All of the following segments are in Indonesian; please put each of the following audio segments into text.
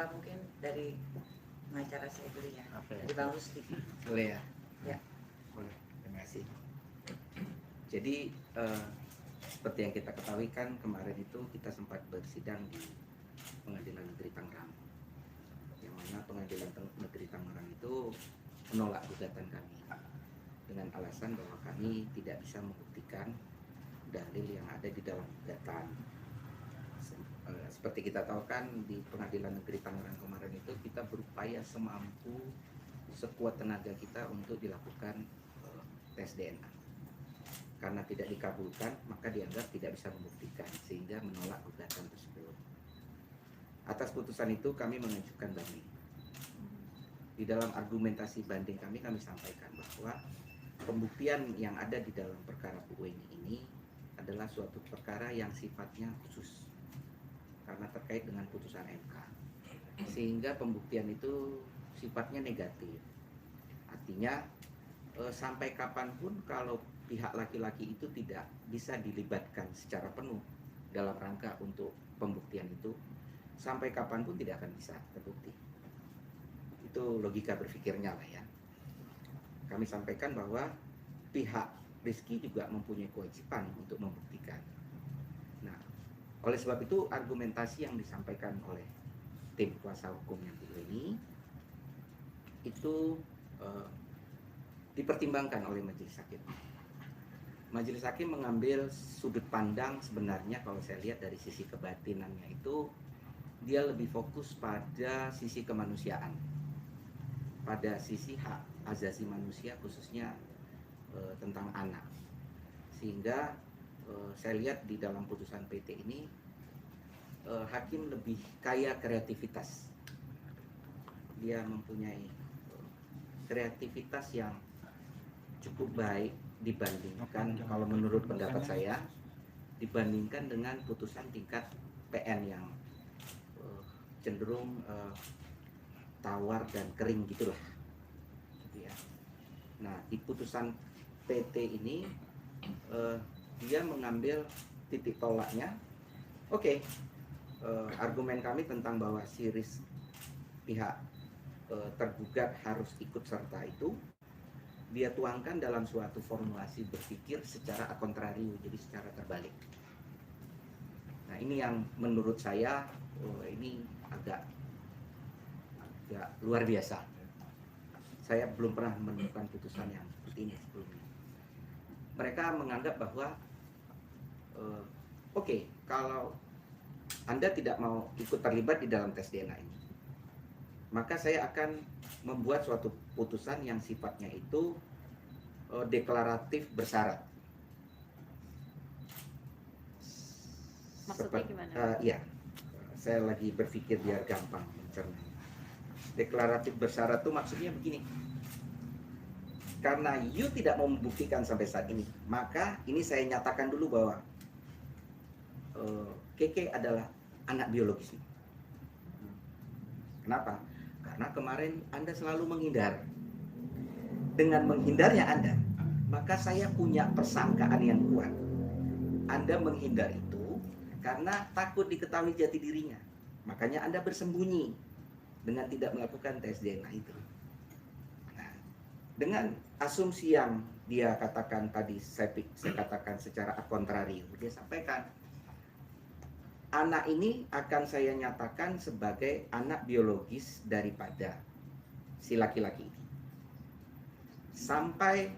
mungkin dari pengacara saya dulu ya, Oke. dari Bang Rusdi. Boleh ya? Ya. Boleh, terima kasih. Jadi seperti yang kita ketahui kan kemarin itu kita sempat bersidang di Pengadilan Negeri Tangerang, yang mana Pengadilan Negeri Tangerang itu menolak gugatan kami dengan alasan bahwa kami tidak bisa membuktikan dalil yang ada di dalam gugatan. Seperti kita tahu kan di Pengadilan Negeri Tangerang kemarin itu kita berupaya semampu sekuat tenaga kita untuk dilakukan tes DNA. Karena tidak dikabulkan, maka dianggap tidak bisa membuktikan, sehingga menolak gugatan tersebut. Atas putusan itu kami mengajukan banding. Di dalam argumentasi banding kami sampaikan bahwa pembuktian yang ada di dalam perkara Bu Weni ini adalah suatu perkara yang sifatnya khusus karena terkait dengan putusan MK, sehingga pembuktian itu sifatnya negatif. Artinya sampai kapanpun kalau pihak laki-laki itu tidak bisa dilibatkan secara penuh dalam rangka untuk pembuktian itu, sampai kapanpun tidak akan bisa terbukti. Itu logika berpikirnya lah ya. Kami sampaikan bahwa pihak Rizky juga mempunyai kewajiban untuk membuktikan. Nah, oleh sebab itu argumentasi yang disampaikan oleh tim kuasa hukumnya Bu Weni itu dipertimbangkan oleh majelis hakim. Majelis hakim mengambil sudut pandang sebenarnya kalau saya lihat dari sisi kebatinannya itu dia lebih fokus pada sisi kemanusiaan, pada sisi hak asasi manusia khususnya tentang anak. Sehingga saya lihat di dalam putusan PT ini hakim lebih kaya kreativitas. Dia mempunyai kreativitas yang cukup baik dibandingkan, kalau menurut pendapat saya, dibandingkan dengan putusan tingkat PN yang cenderung tawar dan kering gitulah. Ya. Nah, di putusan PT ini dia mengambil titik tolaknya. Oke, argumen kami tentang bahwa siris pihak tergugat harus ikut serta itu dia tuangkan dalam suatu formulasi berpikir secara a contrario, jadi secara terbalik. Nah, ini yang menurut saya ini agak luar biasa. Saya belum pernah menemukan putusan yang seperti ini sebelumnya. Mereka menganggap bahwa oke, kalau Anda tidak mau ikut terlibat di dalam tes DNA ini, maka saya akan membuat suatu putusan yang sifatnya itu deklaratif bersyarat. Maksudnya gimana? Iya, saya lagi berpikir biar gampang mencerna. Deklaratif bersyarat itu maksudnya begini. Karena you tidak mau membuktikan sampai saat ini, maka ini saya nyatakan dulu bahwa Keke adalah anak biologis. Kenapa? Karena kemarin Anda selalu menghindar. Dengan menghindarnya Anda, maka saya punya persangkaan yang kuat. Anda menghindar itu karena takut diketahui jati dirinya. Makanya Anda bersembunyi dengan tidak melakukan tes DNA itu. Nah, dengan asumsi yang dia katakan tadi, saya katakan secara a contrario, dia sampaikan, anak ini akan saya nyatakan sebagai anak biologis daripada si laki-laki ini. Sampai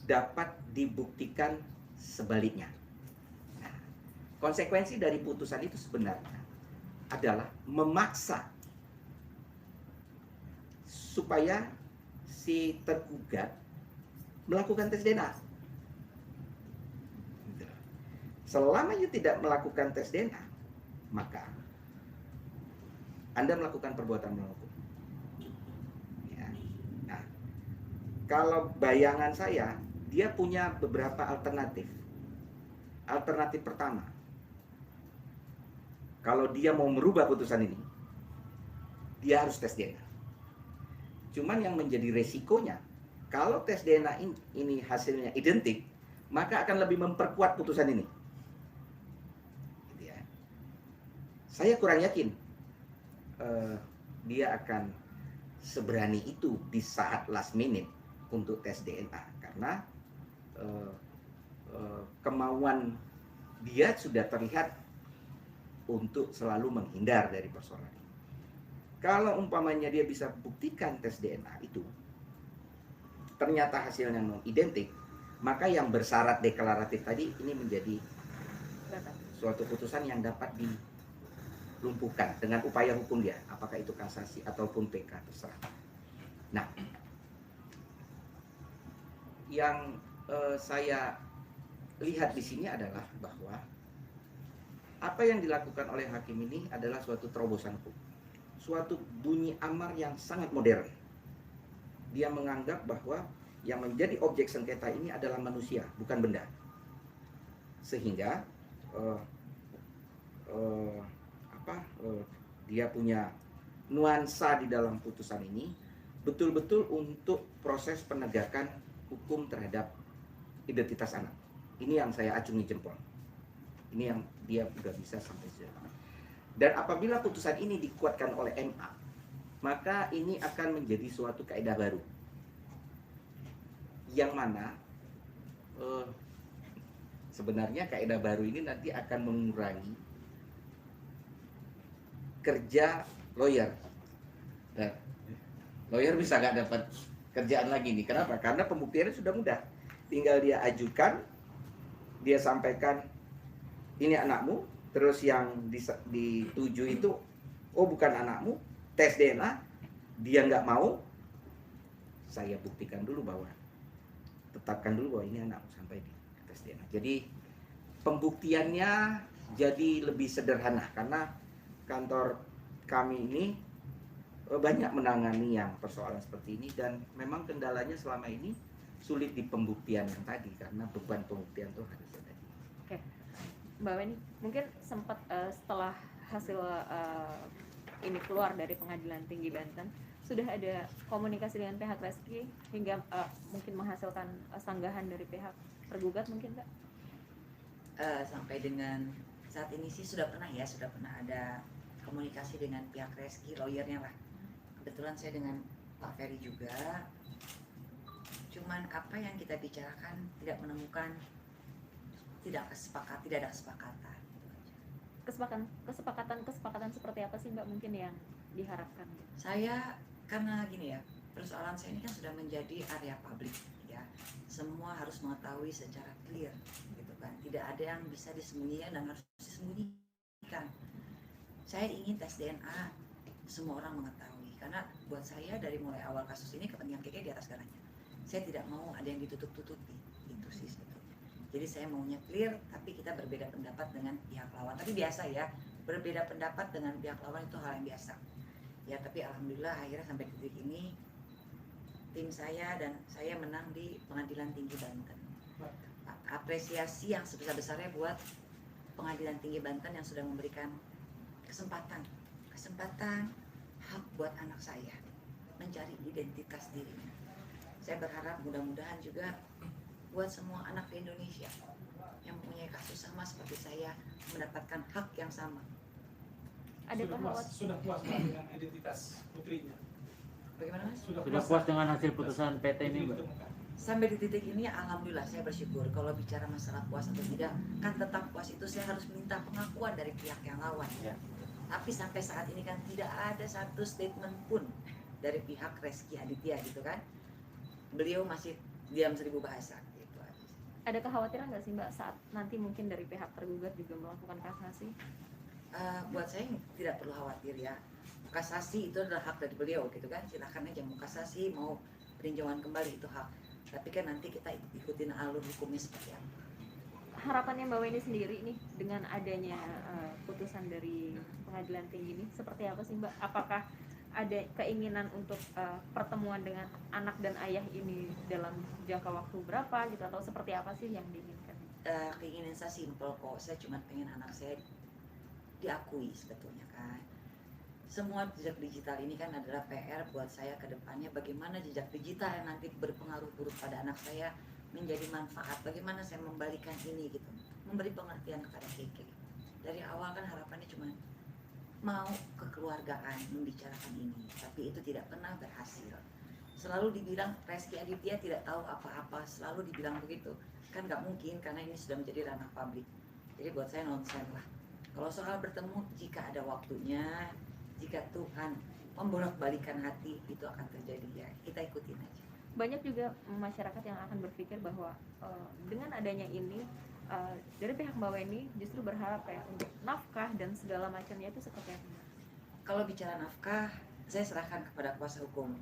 dapat dibuktikan sebaliknya. Nah, konsekuensi dari putusan itu sebenarnya adalah memaksa supaya si tergugat melakukan tes DNA. Selama you tidak melakukan tes DNA, maka Anda melakukan perbuatan melawan hukum. Ya. Nah, kalau bayangan saya, dia punya beberapa alternatif. Alternatif pertama, kalau dia mau merubah putusan ini, dia harus tes DNA. Cuman yang menjadi resikonya, kalau tes DNA ini hasilnya identik, maka akan lebih memperkuat putusan ini. Gitu ya. Saya kurang yakin dia akan seberani itu di saat last minute untuk tes DNA, karena kemauan dia sudah terlihat untuk selalu menghindar dari persoalan ini. Kalau umpamanya dia bisa buktikan tes DNA itu ternyata hasilnya non identik, maka yang bersyarat deklaratif tadi ini menjadi suatu putusan yang dapat dilumpuhkan dengan upaya hukum dia, apakah itu kasasi ataupun PK, terserah. Nah, yang saya lihat di sini adalah bahwa apa yang dilakukan oleh hakim ini adalah suatu terobosan hukum, suatu bunyi amar yang sangat modern. Dia menganggap bahwa yang menjadi objek sengketa ini adalah manusia, bukan benda. Sehingga dia punya nuansa di dalam putusan ini betul-betul untuk proses penegakan hukum terhadap identitas anak. Ini yang saya acungi jempol. Ini yang dia juga bisa sampai sejauh. Dan apabila putusan ini dikuatkan oleh MA, maka ini akan menjadi suatu kaidah baru, yang mana sebenarnya kaidah baru ini nanti akan mengurangi kerja lawyer. Nah, lawyer bisa nggak dapat kerjaan lagi nih. Kenapa? Karena pembuktiannya sudah mudah. Tinggal dia ajukan, dia sampaikan ini anakmu, terus yang dituju itu oh bukan anakmu, tes DNA, dia nggak mau, saya buktikan dulu bahwa, tetapkan dulu bahwa ini anakmu sampai di tes DNA. Jadi pembuktiannya jadi lebih sederhana, karena kantor kami ini banyak menangani yang persoalan seperti ini, dan memang kendalanya selama ini sulit di pembuktian yang tadi, karena beban pembuktian itu harus ada. Oke, Mbak Weni, mungkin sempat setelah hasil ini keluar dari Pengadilan Tinggi Banten, sudah ada komunikasi dengan pihak Reski hingga mungkin menghasilkan sanggahan dari pihak tergugat mungkin, Kak? Sampai dengan saat ini sih sudah pernah ada komunikasi dengan pihak Reski, lawyernya lah. Kebetulan saya dengan Pak Ferry juga. Cuman apa yang kita bicarakan tidak menemukan, tidak ada kesepakatan. Kesepakatan seperti apa sih Mbak mungkin yang diharapkan? Saya karena gini ya, persoalan saya ini kan sudah menjadi area publik ya. Semua harus mengetahui secara clear gitu kan. Tidak ada yang bisa disembunyikan dan harus disembunyikan. Saya ingin tes DNA semua orang mengetahui, karena buat saya dari mulai awal kasus ini kepentingan KK di atas segalanya. Saya tidak mau ada yang ditutup-tutupi, itu sih sebetulnya. Jadi saya maunya clear, tapi kita berbeda pendapat dengan pihak lawan. Tapi biasa ya, berbeda pendapat dengan pihak lawan itu hal yang biasa. Ya, tapi alhamdulillah akhirnya sampai detik ini tim saya dan saya menang di Pengadilan Tinggi Banten. Apresiasi yang sebesar-besarnya buat Pengadilan Tinggi Banten yang sudah memberikan kesempatan hak buat anak saya mencari identitas dirinya. Saya berharap mudah-mudahan juga buat semua anak di Indonesia yang mempunyai kasus sama seperti saya mendapatkan hak yang sama. Sudah puas dengan identitas putrinya? Bagaimana Mas? Sudah puas dengan hasil putusan PT ini, Mbak? Sampai di titik ini alhamdulillah saya bersyukur. Kalau bicara masalah puas atau tidak, kan tetap puas itu saya harus minta pengakuan dari pihak yang lawan. Ya. Tapi sampai saat ini kan tidak ada satu statement pun dari pihak Reski Aditya gitu kan. Beliau masih diam seribu bahasa gitu. Ada kekhawatiran nggak sih Mbak saat nanti mungkin dari pihak tergugat juga melakukan kasasi? Buat saya tidak perlu khawatir ya. Kasasi itu adalah hak dari beliau gitu kan. Silahkan aja mau kasasi, mau peninjauan kembali, itu hak. Tapi kan nanti kita ikutin alur hukumnya seperti apa. Harapannya Mbak Weni sendiri nih dengan adanya putusan dari Pengadilan Tinggi ini seperti apa sih Mbak? Apakah ada keinginan untuk pertemuan dengan anak dan ayah ini dalam jangka waktu berapa gitu, atau seperti apa sih yang diinginkan? Keinginan saya simpel kok. Saya cuma pengen anak saya diakui sebetulnya kan. Semua jejak digital ini kan adalah PR buat saya ke depannya. Bagaimana jejak digital yang nanti berpengaruh buruk pada anak saya menjadi manfaat. Bagaimana saya membalikan ini gitu. Memberi pengertian kepada KK. Dari awal kan harapannya cuma mau kekeluargaan membicarakan ini, tapi itu tidak pernah berhasil. Selalu dibilang Reski Aditya tidak tahu apa-apa, selalu dibilang begitu. Kan nggak mungkin karena ini sudah menjadi ranah publik. Jadi buat saya nonsen lah. Kalau soal bertemu, jika ada waktunya, jika Tuhan membolak-balikan hati, itu akan terjadi ya. Kita ikutin aja. Banyak juga masyarakat yang akan berpikir bahwa dengan adanya ini dari pihak Mbak Weni justru berharap ya untuk nafkah dan segala macamnya itu seperti apa? Kalau bicara nafkah, saya serahkan kepada kuasa hukum.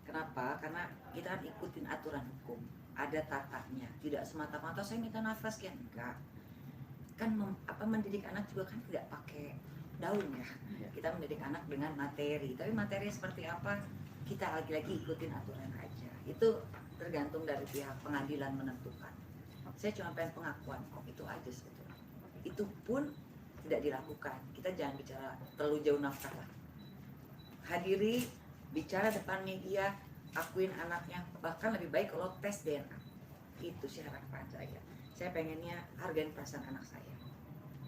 Kenapa? Karena kita kan ikutin aturan hukum. Ada tatanya. Tidak semata-mata saya minta nafkah sekian, enggak. Kan mendidik anak juga kan tidak pakai daun ya. Kita mendidik anak dengan materi. Tapi materi seperti apa? Kita lagi-lagi ikutin aturan aja. Itu tergantung dari pihak pengadilan menentukan. Saya cuma pengen pengakuan kok, itu aja sebetulnya. Itu pun tidak dilakukan. Kita jangan bicara terlalu jauh nafkah lah. Hadiri, bicara depan media, akuin anaknya, bahkan lebih baik kalau tes DNA. Itu sih harapan saya. Saya pengennya hargain perasaan anak saya.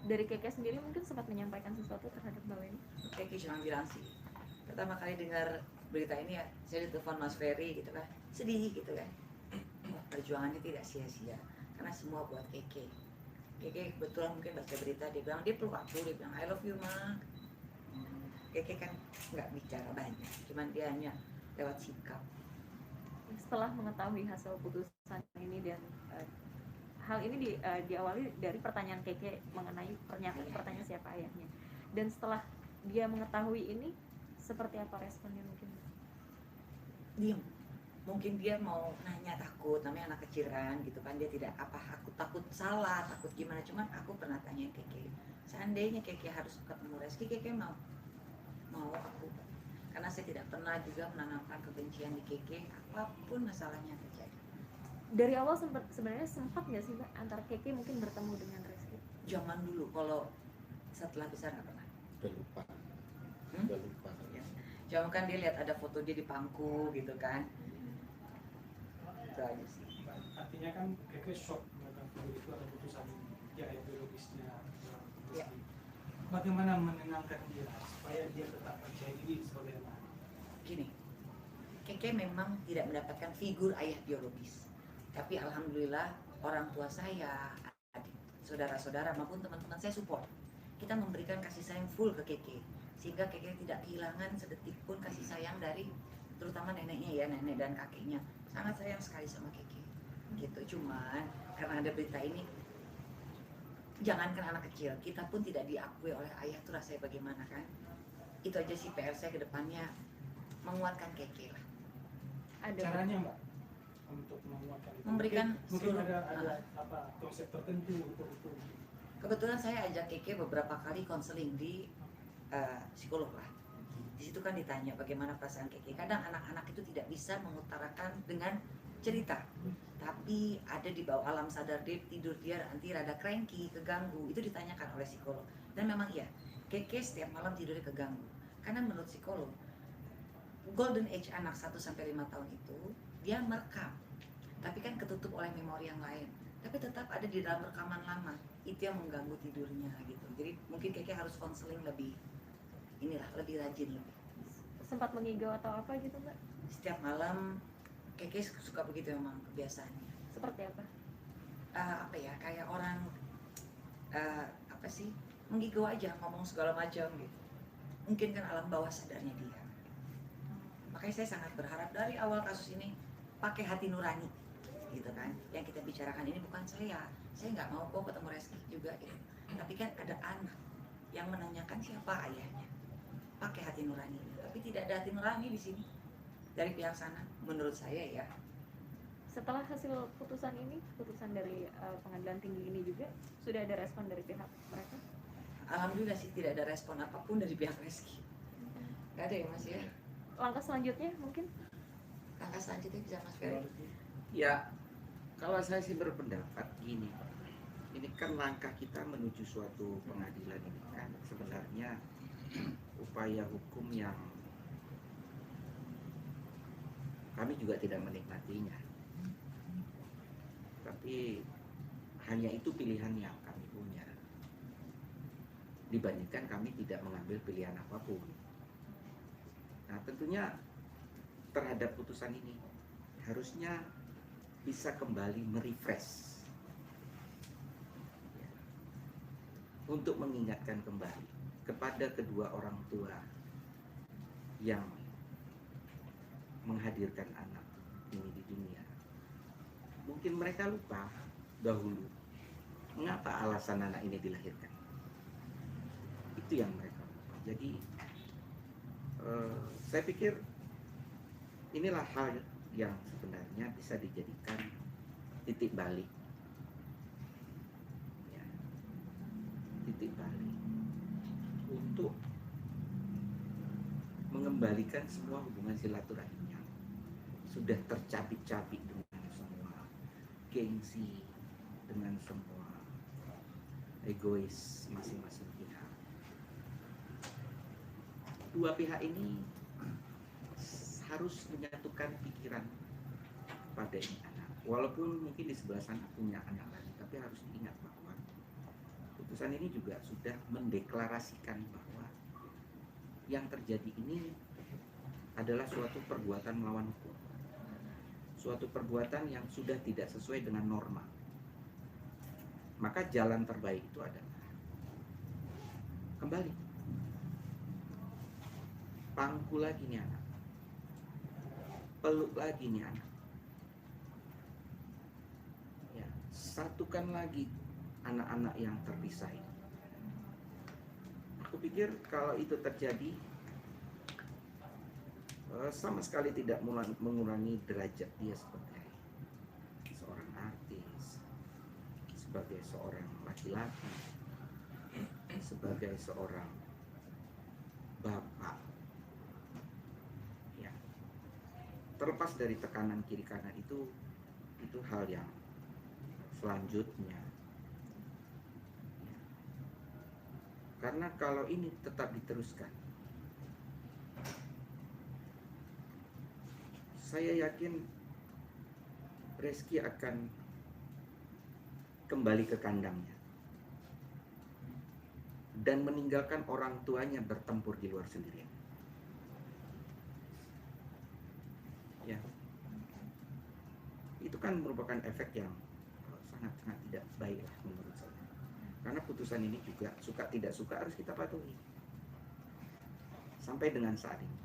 Dari Keke sendiri mungkin sempat menyampaikan sesuatu terhadap Mbak Weni? Keke cuma bilang sih, pertama kali dengar berita ini ya, saya ditelepon Mas Ferry gitu kan, sedih gitu kan. Perjuangannya tidak sia-sia, karena semua buat Keke. Keke kebetulan mungkin baca berita, dia bilang, dia peluk aku, dia bilang, I love you ma. Keke kan nggak bicara banyak, cuman dia hanya lewat sikap. Setelah mengetahui hasil putusan ini dan hal ini diawali dari pertanyaan Keke mengenai pertanyaan siapa ayahnya, dan setelah dia mengetahui ini seperti apa responnya mungkin? Diam. Mungkin dia mau nanya, takut, namanya anak kecil kan gitu kan, dia tidak apa, aku takut salah, takut gimana. Cuman aku pernah tanya Keke, seandainya Keke harus ketemu Reski, Keke mau aku, karena saya tidak pernah juga menanamkan kebencian di Keke apapun masalahnya terjadi. Dari awal sebenarnya sempat nggak sih Mbak antara Keke mungkin bertemu dengan Reski? Zaman dulu, kalau setelah besar nggak pernah. Udah lupa. Udah lupa. Ya. Cuma kan dia lihat ada foto dia di pangku gitu kan. Itu aja sih. Artinya kan Keke shock dengan begitu ada putusan ya biologisnya. Ya. Bagaimana menenangkan dia supaya dia tetap percaya diri sebagai anak? Gini, Keke memang tidak mendapatkan figur ayah biologis, tapi alhamdulillah orang tua saya, adik, saudara-saudara maupun teman-teman saya support. Kita memberikan kasih sayang full ke Keke, sehingga Keke tidak kehilangan sedetik pun kasih sayang dari terutama neneknya ya, nenek dan kakeknya. Sangat sayang sekali sama Keke. Gitu. Cuman karena ada berita ini, jangankan anak kecil, kita pun tidak diakui oleh ayah, tuh rasanya bagaimana kan? Itu aja sih PR saya ke depannya, menguatkan Keke lah. Ada Caranya Mbak untuk menguatkan itu? Memberikan mungkin seluruh- ada apa konsep tertentu untuk itu. Kebetulan saya ajak Keke beberapa kali konseling di psikolog lah. Di situ kan ditanya bagaimana perasaan Keke. Kadang anak-anak itu tidak bisa mengutarakan dengan cerita, tapi ada di bawah alam sadar dia, tidur dia nanti rada cranky, keganggu. Itu ditanyakan oleh psikolog. Dan memang iya, Keke setiap malam tidurnya keganggu. Karena menurut psikolog, golden age anak 1-5 tahun itu dia merekam, tapi kan ketutup oleh memori yang lain. Tapi tetap ada di dalam rekaman lama. Itu yang mengganggu tidurnya gitu. Jadi mungkin Keke harus konseling lebih lebih rajin lebih. sempat mengigau atau apa gitu Mbak? Setiap malam Keke suka begitu memang kebiasaannya. Seperti apa? Apa ya, kayak orang apa sih, menggigau aja, ngomong segala macam gitu. Mungkin kan alam bawah sadarnya dia. Makanya saya sangat berharap dari awal kasus ini pakai hati nurani gitu kan. Yang kita bicarakan ini bukan saya nggak mau kok ketemu Reski juga gitu. Tapi kan ada anak yang menanyakan siapa ayahnya. Pakai hati nurani, tapi tidak ada hati nurani di sini dari pihak sana, menurut saya ya. Setelah hasil putusan ini, putusan dari pengadilan tinggi ini juga sudah ada respon dari pihak mereka? Alhamdulillah sih tidak ada respon apapun dari pihak Reski. Gak ada ya Mas ya. Langkah selanjutnya mungkin? Langkah selanjutnya bisa Mas Ferry. Ya, kalau saya sih berpendapat gini, ini kan langkah kita menuju suatu pengadilan ini kan sebenarnya upaya hukum yang kami juga tidak menikmatinya, tapi hanya itu pilihan yang kami punya. dibandingkan kami tidak mengambil pilihan apapun. Nah, tentunya terhadap putusan ini harusnya bisa kembali merefresh untuk mengingatkan kembali kepada kedua orang tua yang menghadirkan anak ini di dunia. Mungkin mereka lupa dahulu mengapa alasan anak ini dilahirkan. Itu yang mereka lupa. Jadi saya pikir inilah hal yang sebenarnya bisa dijadikan titik balik, ya, titik balik untuk mengembalikan semua hubungan silaturahim yang sudah tercabik-cabik dengan semua gengsi, dengan semua egois masing-masing pihak. Dua pihak ini harus menyatukan pikiran pada ini anak. Walaupun mungkin di sebelah sana punya anak lagi, tapi harus diingat bahwa putusan ini juga sudah mendeklarasikan bahwa yang terjadi ini adalah suatu perbuatan melawan hukum, suatu perbuatan yang sudah tidak sesuai dengan norma. Maka jalan terbaik itu adalah kembali pangku lagi nih anak, peluk lagi nih anak, ya, satukan lagi anak-anak yang terpisah ini. Aku pikir kalau itu terjadi, sama sekali tidak mengurangi derajat dia sebagai seorang artis, sebagai seorang laki-laki, sebagai seorang bapak. Ya. Terlepas dari tekanan kiri kanan itu hal yang selanjutnya. Ya. Karena kalau ini tetap diteruskan, saya yakin Reski akan kembali ke kandangnya dan meninggalkan orang tuanya bertempur di luar sendirian. Ya, itu kan merupakan efek yang sangat-sangat tidak baik lah menurut saya. Karena putusan ini juga suka tidak suka harus kita patuhi sampai dengan saat ini,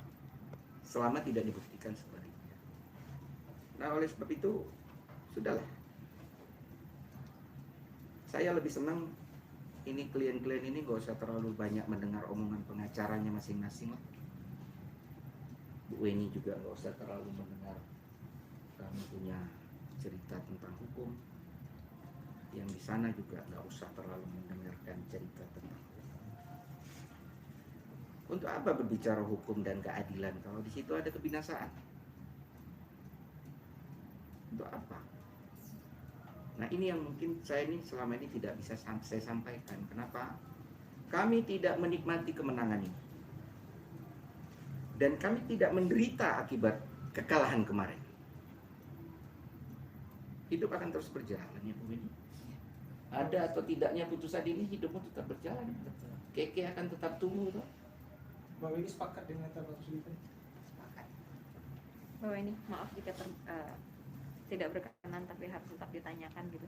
selama tidak dibuktikan sebaliknya. Nah, oleh sebab itu, sudahlah. Saya lebih senang ini klien-klien ini gak usah terlalu banyak mendengar omongan pengacaranya masing-masing. Bu Weni juga gak usah terlalu mendengar kami punya cerita tentang hukum. Yang di sana juga gak usah terlalu mendengarkan cerita tentang hukum. Untuk apa berbicara hukum dan keadilan kalau di situ ada kebinasaan? Untuk apa? Nah, ini yang mungkin saya ini selama ini tidak bisa saya sampaikan. Kenapa? Kami tidak menikmati kemenangan ini, dan kami tidak menderita akibat kekalahan kemarin. Hidup akan terus berjalan, ya Bu Winnie. Ada atau tidaknya putusan ini, hidupmu tetap berjalan. Keke akan tetap tumbuh, toh. Mbak Weni sepakat dengan kata Pak Sulitan? Sepakat. Bahwa ini maaf jika tidak berkenan tapi harus tetap ditanyakan gitu.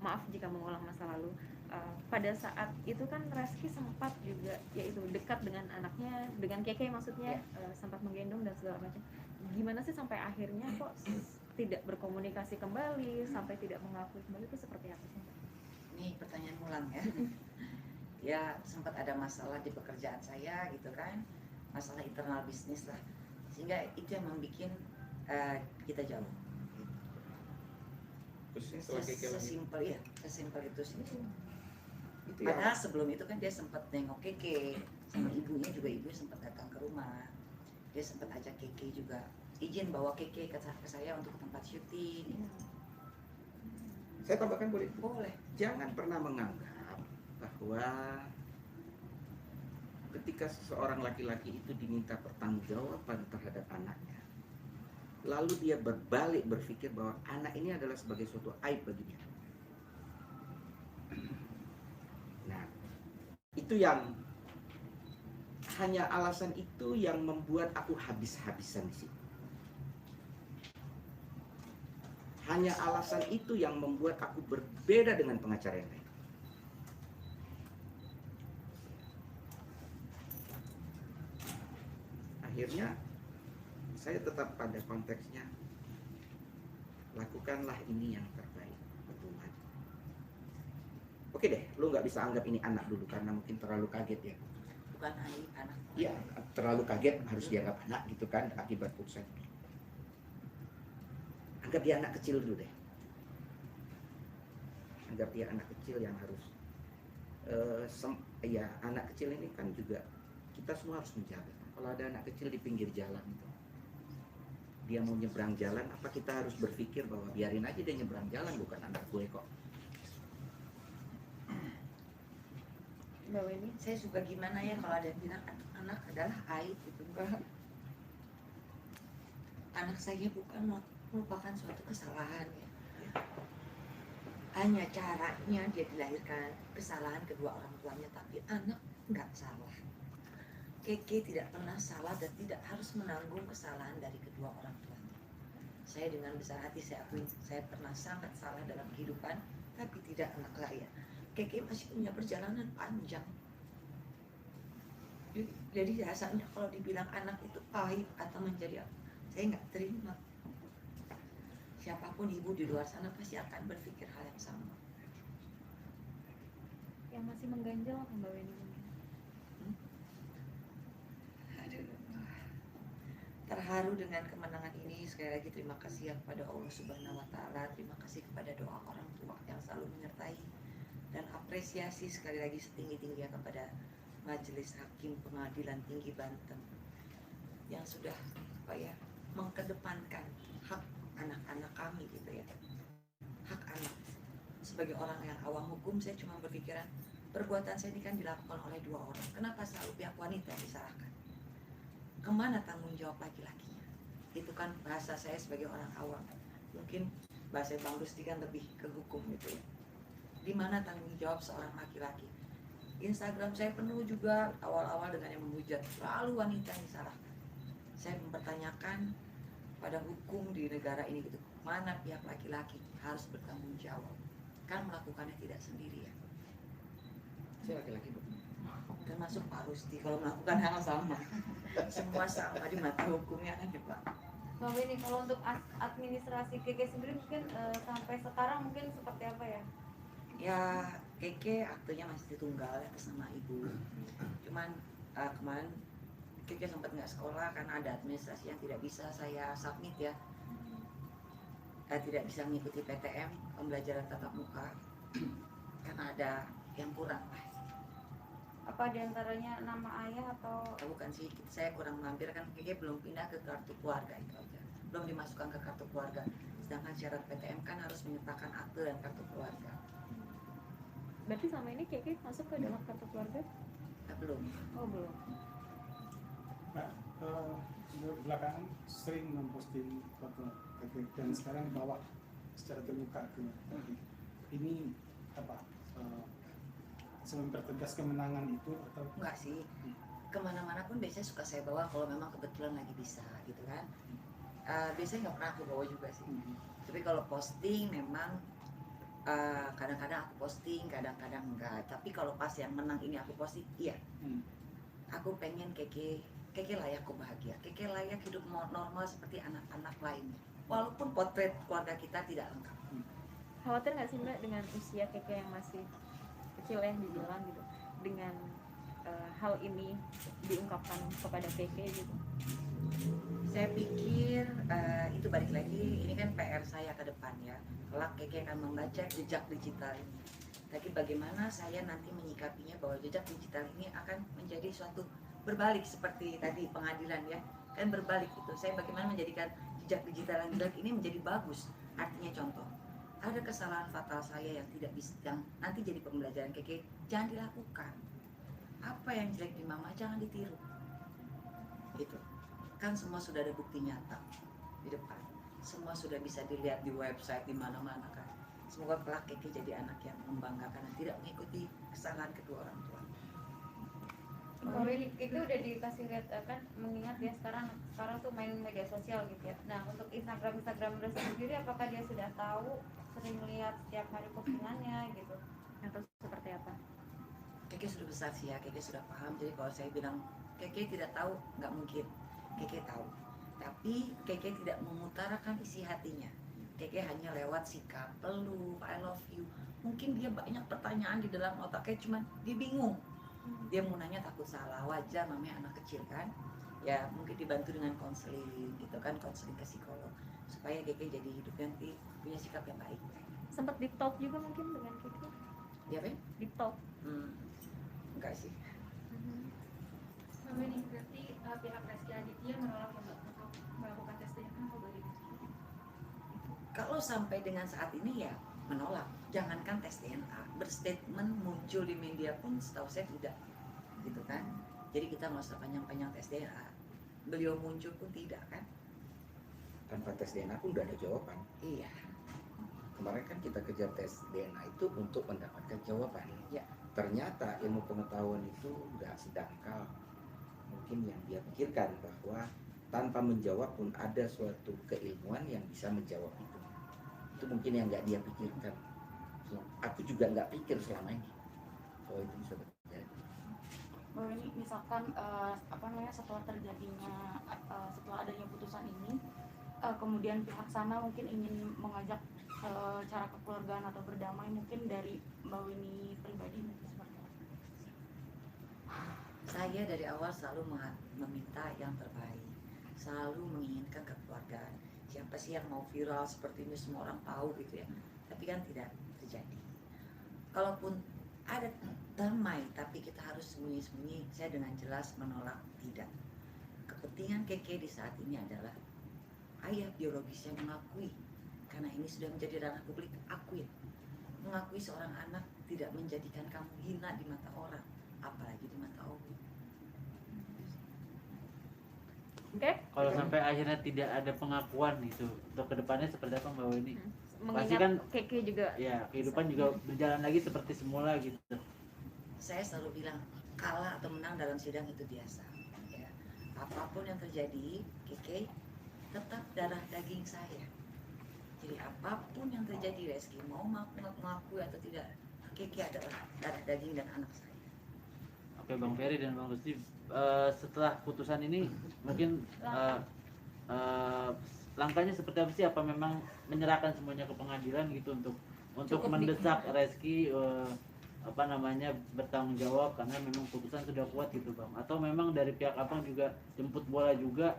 Maaf jika mengulang masa lalu. Pada saat itu kan Reski sempat juga yaitu dekat dengan anaknya, dengan Keke maksudnya, sempat menggendong dan segala macam. Gimana sih sampai akhirnya kok tidak berkomunikasi kembali, sampai tidak mengakui kembali, itu seperti apa sih? Ini pertanyaan ulang ya. Ya sempat ada masalah di pekerjaan saya gitu kan, masalah internal bisnis lah, sehingga itu yang membuat kita jauh. Sesimpel itu sih. Itu ya. Padahal sebelum itu kan dia sempat nengok Keke sama ibunya juga, ibunya sempat datang ke rumah. Dia sempat ajak Keke juga, izin bawa Keke ke saya untuk ke tempat syuting. Saya tambahkan boleh? Boleh. Jangan pernah menganggap bahwa ketika seseorang laki-laki itu diminta pertanggungjawaban terhadap anaknya, lalu dia berbalik berpikir bahwa anak ini adalah sebagai suatu aib baginya. Nah, itu yang hanya alasan itu yang membuat aku habis-habisan di situ. Hanya alasan itu yang membuat aku berbeda dengan pengacara yang lain. Akhirnya saya tetap pada konteksnya, lakukanlah ini yang terbaik buat Tuhan. Oke deh, lu nggak bisa anggap ini anak dulu karena mungkin terlalu kaget ya. Bukan anak. Iya, terlalu kaget harus dianggap anak gitu kan akibat putusan. Anggap dia anak kecil dulu deh. Anggap dia anak kecil yang harus ya anak kecil ini kan juga kita semua harus menjaga. Kalau ada anak kecil di pinggir jalan itu, dia mau nyebrang jalan, apa kita harus berpikir bahwa biarin aja dia nyebrang jalan, bukan anak gue kok. Mbak Weni? Saya suka gimana ya kalau ada yang bilang anak adalah aib gitu. Enggak. Anak saya bukan merupakan suatu kesalahan ya. Hanya caranya dia dilahirkan, kesalahan kedua orang tuanya, tapi anak nggak salah. Keke tidak pernah salah dan tidak harus menanggung kesalahan dari kedua orang tuanya. Saya dengan besar hati saya akui saya pernah sangat salah dalam kehidupan, tapi tidak anak saya. Keke masih punya perjalanan panjang. Jadi rasanya kalau dibilang anak itu pahit atau menjadi apa, saya nggak terima. Siapapun ibu di luar sana pasti akan berpikir hal yang sama. Yang masih mengganjal apa Mbak Weni? Terharu dengan kemenangan ini. Sekali lagi terima kasih ya kepada Allah Subhanahu wa Ta'ala. Terima kasih kepada doa orang tua yang selalu menyertai, dan apresiasi sekali lagi setinggi-tingginya kepada Majelis Hakim Pengadilan Tinggi Banten yang sudah mengkedepankan hak anak-anak kami gitu ya. Hak anak. Sebagai orang yang awam hukum, saya cuma berpikiran perbuatan saya ini kan dilakukan oleh dua orang. Kenapa selalu pihak wanita yang disalahkan? Kemana tanggung jawab laki-lakinya? Itu kan bahasa saya sebagai orang awam. Mungkin bahasa Bang Rusti kan lebih ke hukum gitu ya. Di mana tanggung jawab seorang laki-laki? Instagram saya penuh juga awal-awal dengan yang menghujat, selalu wanita yang disalahkan. Saya mempertanyakan pada hukum di negara ini gitu, mana pihak laki-laki harus bertanggung jawab? Kan melakukannya tidak sendiri ya. Saya laki-laki Bu. Termasuk Pak Rusti kalau melakukan hal sama. Semua sama di mata hukumnya kan ya Pak. Mbak Weni, kalau untuk administrasi Keke sendiri mungkin sampai sekarang mungkin seperti apa ya? Ya Keke aktunya masih ditunggal ya sama ibu. Cuman kemarin Keke sempat nggak sekolah karena ada administrasi yang tidak bisa saya submit ya. Tidak bisa mengikuti PTM pembelajaran tatap muka karena ada yang kurang lah. Apa diantaranya nama ayah atau Bukan sih, saya kurang mampir kan Keke belum pindah ke kartu keluarga itu aja. Belum dimasukkan ke kartu keluarga. Sedangkan syarat PTM kan harus menyertakan akte dan kartu keluarga. berarti sama ini Keke masuk ke dalam kartu keluarga? Belum. Oh belum. Pak, belakangan sering memposting foto Keke dan sekarang bawa secara terbuka ke publik. Ini apa? Mempertegas kemenangan itu atau Enggak sih, kemana-mana pun biasanya suka saya bawa kalau memang kebetulan lagi bisa gitu kan. Biasanya nggak pernah aku bawa juga sih. Tapi kalau posting memang kadang-kadang aku posting, kadang-kadang enggak. Tapi kalau pas yang menang ini aku posting, iya. Aku pengen Keke layak bahagia. Keke layak hidup normal seperti anak-anak lainnya. Walaupun potret keluarga kita tidak lengkap. Khawatir nggak sih Mbak dengan usia Keke yang masih kecil yang dibilang gitu, dengan hal ini diungkapkan kepada Keke gitu? Saya pikir itu balik lagi, ini kan PR saya ke depan ya. Kelak Keke akan membaca jejak digital ini. Tapi bagaimana saya nanti menyikapinya bahwa jejak digital ini akan menjadi suatu berbalik seperti tadi pengadilan ya. Kan berbalik itu. Saya bagaimana menjadikan jejak digital yang jelek ini menjadi bagus. Artinya contoh, ada kesalahan fatal saya yang tidak bisa, yang nanti jadi pembelajaran Keke, jangan dilakukan. Apa yang jelek di mama jangan ditiru. Gitu. Kan semua sudah ada bukti nyata di depan. Semua sudah bisa dilihat di website di mana-mana kan. Semoga kelak Keke jadi anak yang membanggakan dan tidak mengikuti kesalahan kedua orang tua. Kalau ini itu udah dikasih lihat kan, mengingat dia sekarang tuh main media sosial gitu ya. Nah untuk Instagram Resti sendiri, apakah dia sudah tahu, sering lihat setiap hari postingannya gitu, atau seperti apa? Keke sudah besar sih ya, Keke sudah paham. Jadi kalau saya bilang Keke tidak tahu, nggak mungkin. Keke tahu, tapi Keke tidak mengutarakan isi hatinya. Keke hanya lewat sikap, peluk, I love you. Mungkin dia banyak pertanyaan di dalam otaknya, cuman dia bingung. Dia mau nanya takut salah, wajar, namanya anak kecil kan. Ya mungkin dibantu dengan konseling gitu kan, konseling ke psikolog, supaya Keke jadi hidup nanti punya sikap yang baik. Sempat deep talk juga mungkin dengan Kiki? Ya Ben? Deep talk? Enggak sih. Mbak ini berarti pihak Rezky Aditya menolak untuk melakukan tes DNA atau bagaimana? Kalau sampai dengan saat ini ya menolak. Jangankan tes DNA, berstatement muncul di media pun setahu saya tidak, gitu kan. Jadi kita nggak usah panjang-panjang tes DNA. Beliau muncul pun tidak kan. Tanpa tes DNA pun udah ada jawaban. Iya. Kemarin kan kita kejar tes DNA itu untuk mendapatkan jawaban. Ya. Ternyata ilmu pengetahuan itu nggak sedangkal mungkin yang dia pikirkan, bahwa tanpa menjawab pun ada suatu keilmuan yang bisa menjawab itu. Itu mungkin yang nggak dia pikirkan. Aku juga nggak pikir selama ini bahwa itu bisa terjadi. Bahwa ini misalkan setelah terjadinya setelah adanya putusan ini, kemudian pihak sana mungkin ingin mengajak cara kekeluargaan atau berdamai, mungkin dari Mbak Winnie pribadi mungkin seperti apa? Saya dari awal selalu meminta yang terbaik, selalu menginginkan kekeluargaan. Siapa sih yang mau viral seperti ini, semua orang tahu gitu ya. Tapi kan tidak terjadi. Kalaupun ada damai, tapi kita harus sembunyi-sembunyi, saya dengan jelas menolak tidak. Kepentingan Keke di saat ini adalah ayah biologisnya mengakui, karena ini sudah menjadi ranah publik, akuin. Mengakui seorang anak tidak menjadikan kamu hina di mata orang, apalagi di mata Allah. Oke? Kalau sampai akhirnya tidak ada pengakuan itu, untuk kedepannya seperti apa Mbak Weni? Pasti Mengingat kan Keke juga ya kehidupan juga berjalan lagi seperti semula gitu. Saya selalu bilang kalah atau menang dalam sidang itu biasa ya. Apapun yang terjadi, Keke tetap darah daging saya. Jadi apapun yang terjadi, Rezky mau mengakui atau tidak, Keke adalah darah daging dan anak saya. Oke Bang Ferry dan Bang Rusdi, setelah putusan ini mungkin langkahnya seperti apa sih? Apa memang menyerahkan semuanya ke pengadilan gitu untuk Cukup mendesak Rezky bertanggung jawab karena memang putusan sudah kuat gitu Bang? Atau memang dari pihak Abang juga jemput bola juga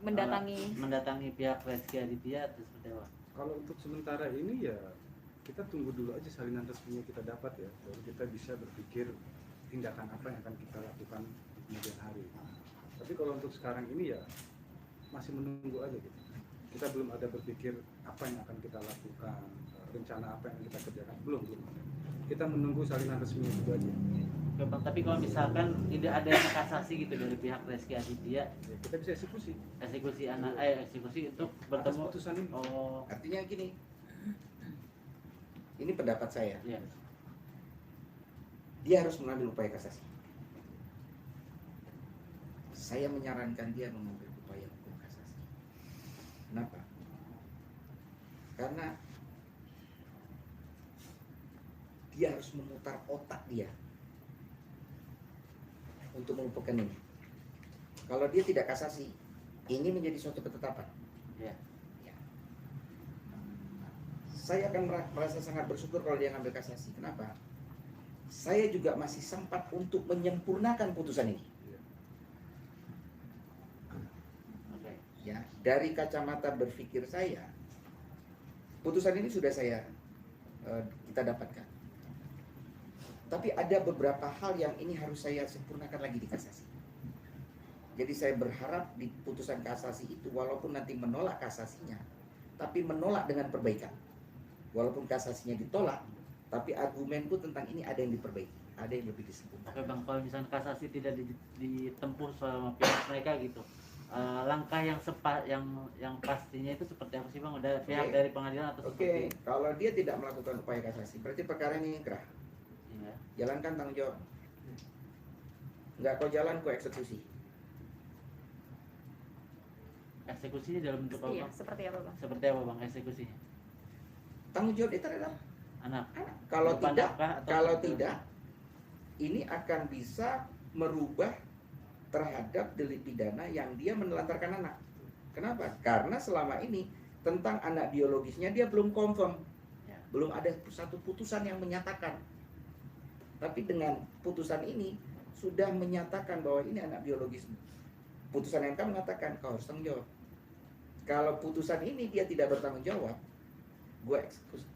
mendatangi pihak Rezky Aditya atau seperti apa? Kalau untuk sementara ini ya kita tunggu dulu aja salinan resminya kita dapat ya, baru kita bisa berpikir tindakan apa yang akan kita lakukan di kemudian hari. Tapi kalau untuk sekarang ini ya masih menunggu aja gitu. Kita belum ada berpikir apa yang akan kita lakukan, rencana apa yang kita kerjakan, belum. Kita menunggu salinan resminya itu aja. Oke Bang, tapi kalau misalkan tidak ada kasasi gitu dari pihak Rezky Aditya, Ya, kita bisa eksekusi eksekusi untuk atas bertemu. putusan ini. Oh, Artinya gini, ini pendapat saya, iya. dia harus mengambil upaya kasasi. Saya menyarankan dia mengambil upaya hukum kasasi. Kenapa? Karena dia harus memutar otak dia untuk melupakan ini. Kalau dia tidak kasasi, ini menjadi suatu ketetapan. Ya. Ya. Saya akan merasa sangat bersyukur kalau dia ngambil kasasi. Kenapa? Saya juga masih sempat untuk menyempurnakan putusan ini. Oke. Ya, dari kacamata berpikir saya, putusan ini sudah kita dapatkan. Tapi ada beberapa hal yang ini harus saya sempurnakan lagi di kasasi. Jadi saya berharap di putusan kasasi itu walaupun nanti menolak kasasinya, tapi menolak dengan perbaikan. Walaupun kasasinya ditolak, tapi argumenku tentang ini ada yang diperbaiki, ada yang lebih disempurnakan. Oke Bang, kalau misalnya kasasi tidak ditempuh sama pihak mereka gitu, langkah yang pastinya itu seperti apa sih Bang? Udah pihak dari pengadilan atau Oke, kalau dia tidak melakukan upaya kasasi, berarti perkara ini inkrah. Iya. Jalankan tanggung jawab. Nggak kau jalan, kau eksekusi. Eksekusinya dalam bentuk apa Iya, bang? seperti apa bang? Seperti apa bang eksekusinya? Tanggung jawab dia terhadap Anak. anak. Kalau Berupa tidak, nafkah atau kalau seperti tidak, ini akan bisa merubah terhadap delik pidana yang dia menelantarkan anak. Kenapa? Karena selama ini tentang anak biologisnya dia belum confirm, Ya. belum ada satu putusan yang menyatakan. Tapi dengan putusan ini sudah menyatakan bahwa ini anak biologis. Putusan MK mengatakan kau harus tanggung jawab. Kalau putusan ini dia tidak bertanggung jawab, gue eksekusi.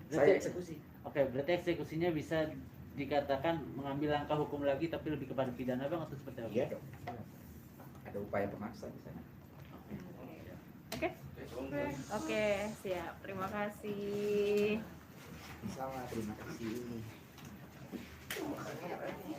Saya eksekusi. Oke, berarti eksekusinya bisa dikatakan mengambil langkah hukum lagi tapi lebih kepada pidana bang atau seperti apa? Iya dong. Ada upaya pemaksa di sana. Oke. Oke, siap. Terima kasih. Sama, terima kasih. Maksudnya apa ini?